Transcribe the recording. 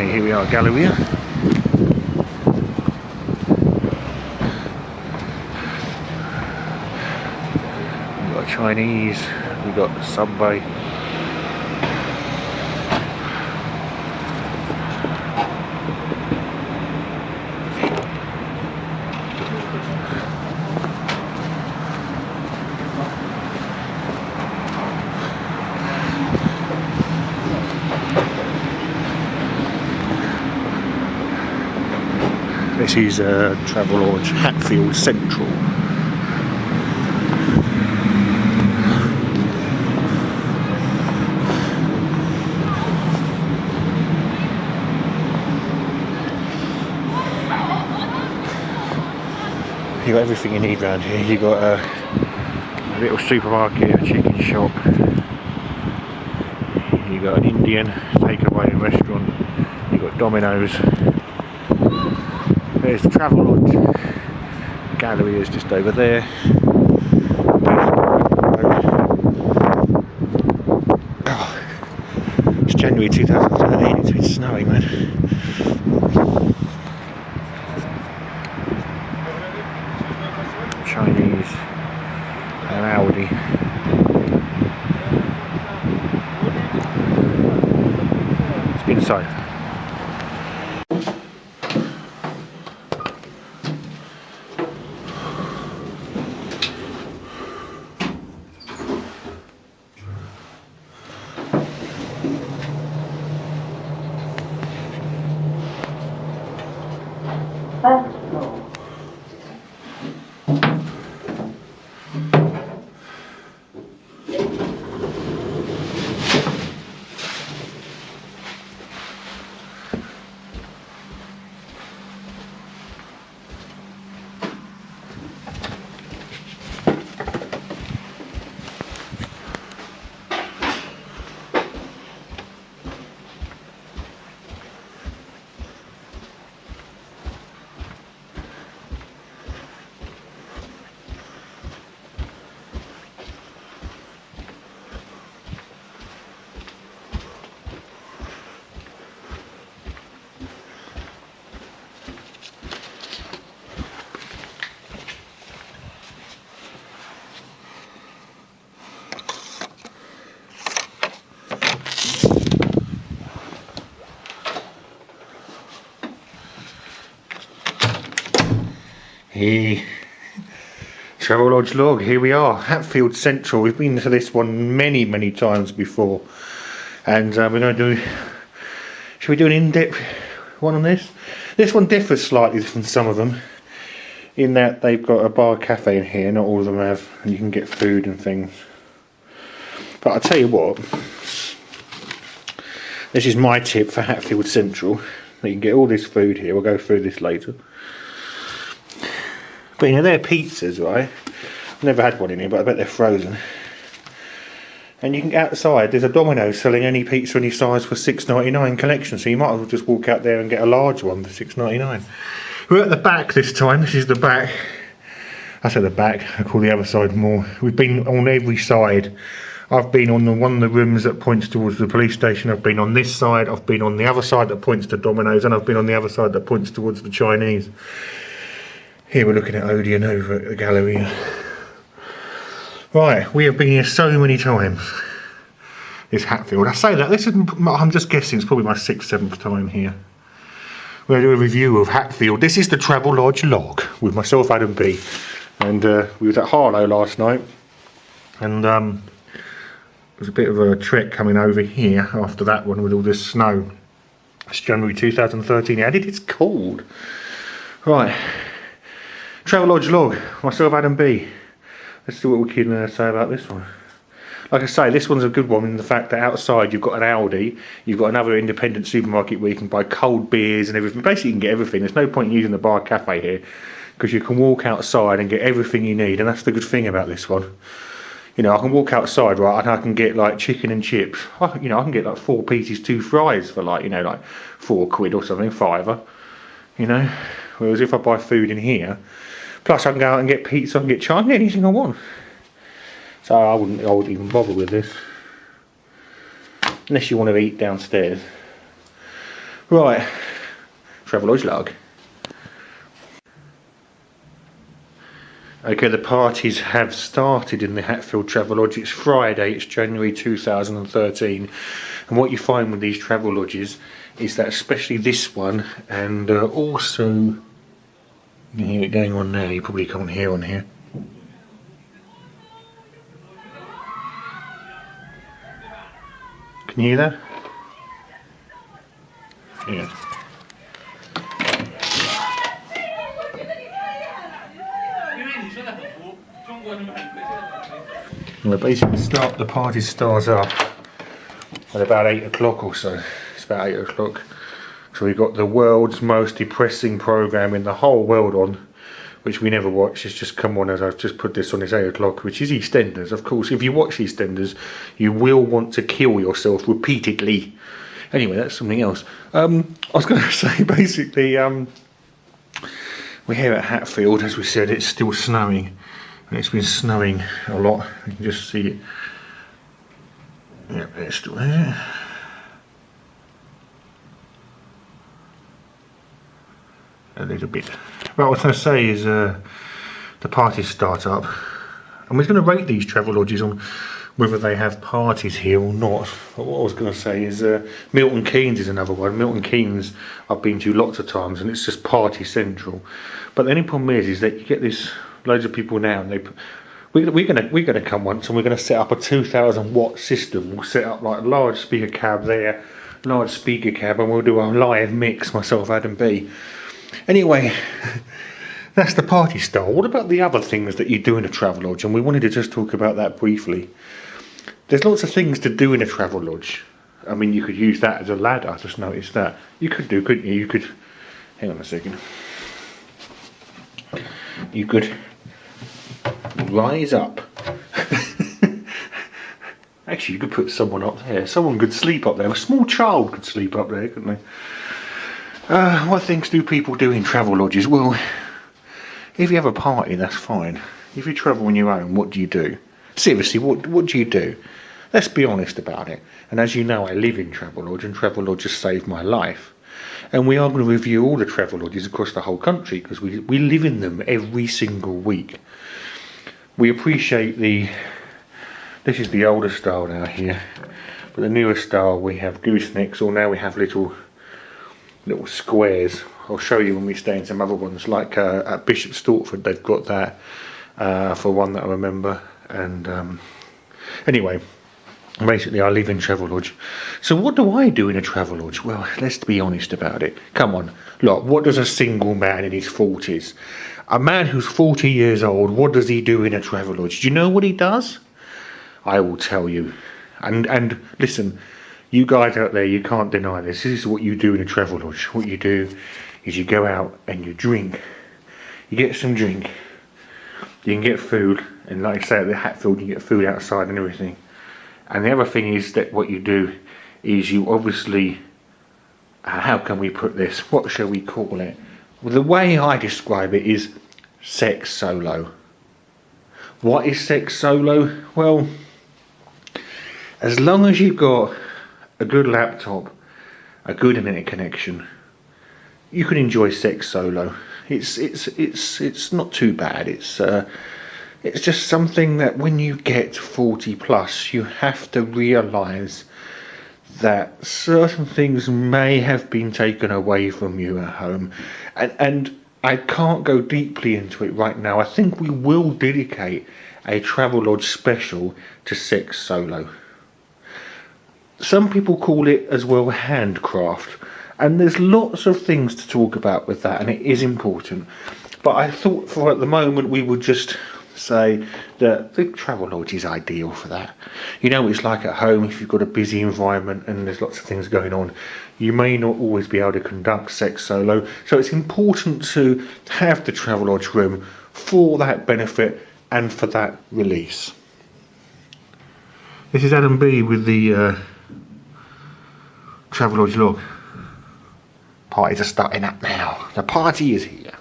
Okay, here we are, Galleria. We've got Chinese, we've got Subway. This is Travelodge, Hatfield Central. You got everything you need around here. You got a little supermarket, a chicken shop. You got an Indian takeaway restaurant. You got Domino's. There's the Travelodge. Gallery is just over there. Oh, it's January 2013. It's been snowing, man. Chinese and Audi. Let's get inside. Hey, Travelodge log, here we are, Hatfield Central. We've been to this one many times before, and we're going to do, should we do an in-depth one on this? This one differs slightly from some of them, in that they've got a bar cafe in here, not all of them have, and you can get food and things. But I'll tell you what, this is my tip for Hatfield Central. You can get all this food here, we'll go through this later. But you know, they're pizzas, right? I've never had one in here, but I bet they're frozen. And you can get outside, there's a Domino's selling any pizza any size for $6.99 collection, so you might as well just walk out there and get a large one for $6.99. We're at the back this time. This is the back. I say the back, I call the other side more. We've been on every side. I've been on one of the rooms that points towards the police station. I've been on this side, I've been on the other side that points to Domino's, and I've been on the other side that points towards the Chinese. Here we're looking at Odeon over at the Galleria. Right, we have been here so many times. This Hatfield. I say that, this is, I'm just guessing, it's probably my 6th, 7th time here. We're going to do a review of Hatfield. This is the Travelodge log with myself, Adam B. And we was at Harlow last night. And it was a bit of a trek coming over here after that one with all this snow. It's January 2013. And it's cold. Right. Travelodge log, myself Adam B. Let's see what we can say about this one. Like I say, this one's a good one in the fact that outside you've got an Aldi, you've got another independent supermarket where you can buy cold beers and everything. Basically you can get everything. There's no point in using the bar cafe here because you can walk outside and get everything you need, and that's the good thing about this one. You know, I can walk outside, right, and I can get like chicken and chips. You know, I can get like 4 pieces, 2 fries for like, you know, like £4 or something, £5. You know, whereas if I buy food in here, plus I can go out and get pizza and get chai, I can get anything I want. So I wouldn't even bother with this. Unless you want to eat downstairs. Right, Travelodge log. Okay, the parties have started in the Hatfield Travelodge. It's Friday, it's January 2013. And what you find with these Travelodges is that, especially this one, and also, you can hear it going on there, you probably can't hear on here. Can you hear that? Yeah. Well, basically the party starts up at about 8 o'clock or so. It's about 8 o'clock. So we've got the world's most depressing programme in the whole world on, which we never watch. It's just come on as I've just put this on. It's 8 o'clock, which is Eastenders. Of course, if you watch Eastenders, you will want to kill yourself repeatedly. Anyway, that's something else. I was going to say, basically, we're here at Hatfield. As we said, it's still snowing. And it's been snowing a lot. You can just see it. Yeah, it's still there. A little bit. What I was going to say is the parties start up. And we're going to rate these Travelodges on whether they have parties here or not. But what I was going to say is Milton Keynes is another one. Milton Keynes I've been to lots of times and it's just party central. But the only problem is that you get this loads of people now, and we're gonna come once, and we're gonna set up a 2,000 watt system. We'll set up like a large speaker cab there, large speaker cab, and we'll do a live mix, myself, Adam B. Anyway, that's the party style. What about the other things that you do in a Travelodge? And we wanted to just talk about that briefly. There's lots of things to do in a Travelodge. I mean, you could use that as a ladder. I just noticed that. You could do, couldn't you? You could, hang on a second. You could rise up. Actually, you could put someone up there. Someone could sleep up there. A small child could sleep up there, couldn't they? What things do people do in Travelodges? Well, if you have a party, that's fine. If you travel on your own, what do you do? Seriously, what do you do? Let's be honest about it. And as you know, I live in Travelodge, and Travelodge has saved my life. And we are going to review all the Travelodges across the whole country because we live in them every single week. We appreciate this is the older style now here, but the newer style we have goosenecks, or now we have little squares. I'll show you when we stay in some other ones, like at Bishop Stortford they've got that for one that I remember. And anyway, basically I live in Travelodge. So what do I do in a Travelodge? Well, let's be honest about it. Come on, look, what does a single man in his 40s, a man who's 40 years old, what does he do in a Travelodge? Do you know what he does? I will tell you. And listen, you guys out there, you can't deny this. This is what you do in a Travelodge. What you do is you go out and you drink. You get some drink. You can get food, and like I say at the Hatfield, you get food outside and everything. And the other thing is that what you do is you obviously, how can we put this? What shall we call it? Well, the way I describe it is sex solo. What is sex solo? Well, as long as you've got a good laptop, a good internet connection, you can enjoy sex solo. It's not too bad. It's just something that when you get 40 plus, you have to realise that certain things may have been taken away from you at home. And I can't go deeply into it right now. I think we will dedicate a Travelodge special to sex solo. Some people call it as well handcraft. And there's lots of things to talk about with that, and it is important. But I thought for at the moment we would just say that the Travelodge is ideal for that. You know, it's like at home, if you've got a busy environment and there's lots of things going on, you may not always be able to conduct sex solo. So it's important to have the Travelodge room for that benefit and for that release. This is Adam B with the Travelodge log. Parties are starting up now. The party is here.